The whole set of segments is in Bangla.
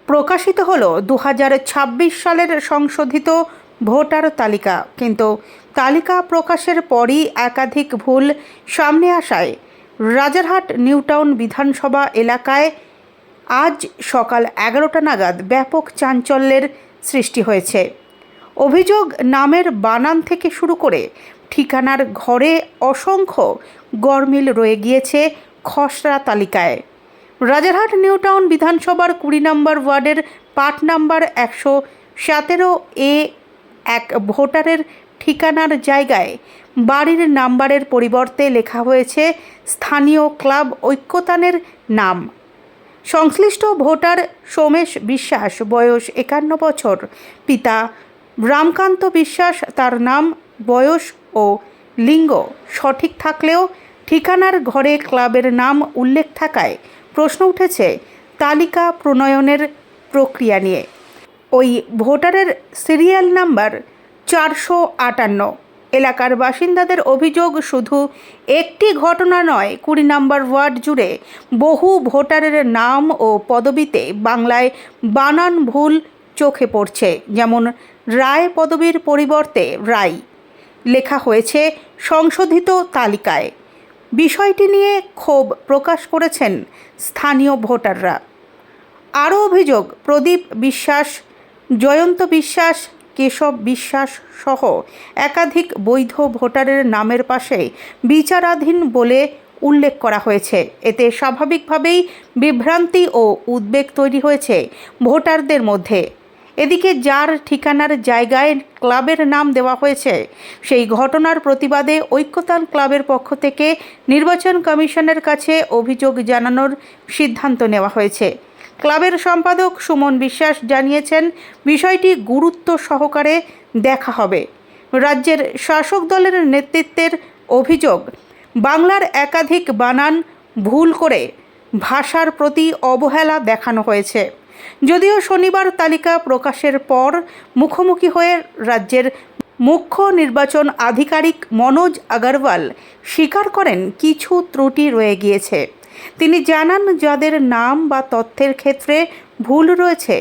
প্রকাশিত হলো 2026 সালের সংশোধিত ভোটার তালিকা, কিন্তু তালিকা প্রকাশের পরই একাধিক ভুল সামনে আসায় রাজারহাট নিউটাউন বিধানসভা এলাকায় আজ সকাল 11টা নাগাদ ব্যাপক চাঞ্চল্যের সৃষ্টি হয়েছে। অভিযোগ, নামের বানান থেকে শুরু করে ঠিকানার ঘরে অসংখ্য গরমিল রয়ে গিয়েছে খসড়া তালিকায়। রাজারহাট নিউটাউন বিধানসভার 20 নম্বর ওয়ার্ডের পার্ট নাম্বার 117 এক ভোটারের ঠিকানার জায়গায় বাড়ির নাম্বারের পরিবর্তে লেখা হয়েছে স্থানীয় ক্লাব ঐক্যতানের নাম। সংশ্লিষ্ট ভোটার সোমেশ বিশ্বাস, বয়স 51 বছর, পিতা রামকান্ত বিশ্বাস, তার নাম, বয়স ও লিঙ্গ সঠিক থাকলেও ঠিকানার ঘরে ক্লাবের নাম উল্লেখ থাকায় প্রশ্ন উঠেছে তালিকা প্রণয়নের প্রক্রিয়া নিয়ে। ওই ভোটারের সিরিয়াল নাম্বার 458। এলাকার বাসিন্দাদের অভিযোগ, শুধু একটি ঘটনা নয়, 20 নম্বর ওয়ার্ড জুড়ে বহু ভোটারের নাম ও পদবিতে বাংলায় বানান ভুল চোখে পড়ছে। যেমন রায় পদবীর পরিবর্তে রাই লেখা হয়েছে সংশোধিত তালিকায়। বিষয়টি নিয়ে ক্ষোভ প্রকাশ করেছেন স্থানীয় ভোটাররা। আরও অভিযোগ, প্রদীপ বিশ্বাস, জয়ন্ত বিশ্বাস, কেশব বিশ্বাস সহ একাধিক বৈধ ভোটারের নামের পাশে বিচারাধীন বলে উল্লেখ করা হয়েছে। এতে স্বাভাবিকভাবেই বিভ্রান্তি ও উদ্বেগ তৈরি হয়েছে ভোটারদের মধ্যে। এদিকে যার ঠিকানার জায়গায় ক্লাবের নাম দেওয়া হয়েছে, সেই ঘটনার প্রতিবাদে ঐক্যতান ক্লাবের পক্ষ থেকে নির্বাচন কমিশনের কাছে অভিযোগ জানানোর সিদ্ধান্ত নেওয়া হয়েছে। ক্লাবের সম্পাদক সুমন বিশ্বাস জানিয়েছেন, বিষয়টি গুরুত্ব সহকারে দেখা হবে। রাজ্যের শাসক দলের নেতৃত্বের অভিযোগ, বাংলার একাধিক বানান ভুল করে ভাষার প্রতি অবহেলা দেখানো হয়েছে। যদিও শনিবার তালিকা প্রকাশের পর মুখোমুখি হয়ে রাজ্যের মুখ্য নির্বাচন আধিকারিক মনোজ আগরওয়াল স্বীকার করেন কিছু ত্রুটি রয়ে গিয়েছে। তিনি জানান, যাদের নাম বা তথ্যের ক্ষেত্রে ভুল রয়েছে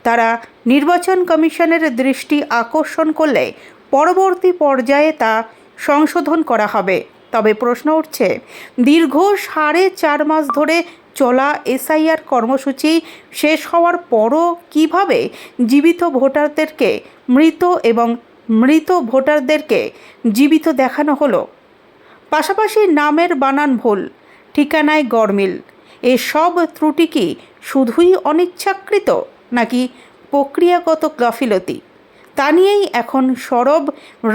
তারা নির্বাচন কমিশনের দৃষ্টি আকর্ষণ করলে পরবর্তী পর্যায়ে তা সংশোধন করা হবে। তবে প্রশ্ন উঠছে, দীর্ঘ 4.5 মাস ধরে চলা এসআইআর কর্মসূচি শেষ হওয়ার পরও কিভাবে জীবিত ভোটারদেরকে মৃত এবং মৃত ভোটারদেরকে জীবিত দেখানো হলো? পাশাপাশি নামের বানান ভুল, ঠিকানায় গরমিল, এসব ত্রুটি কি শুধুই অনিচ্ছাকৃত নাকি প্রক্রিয়াগত গাফিলতি? তা নিয়েই এখন সরব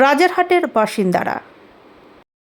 রাজারহাটের বাসিন্দারা।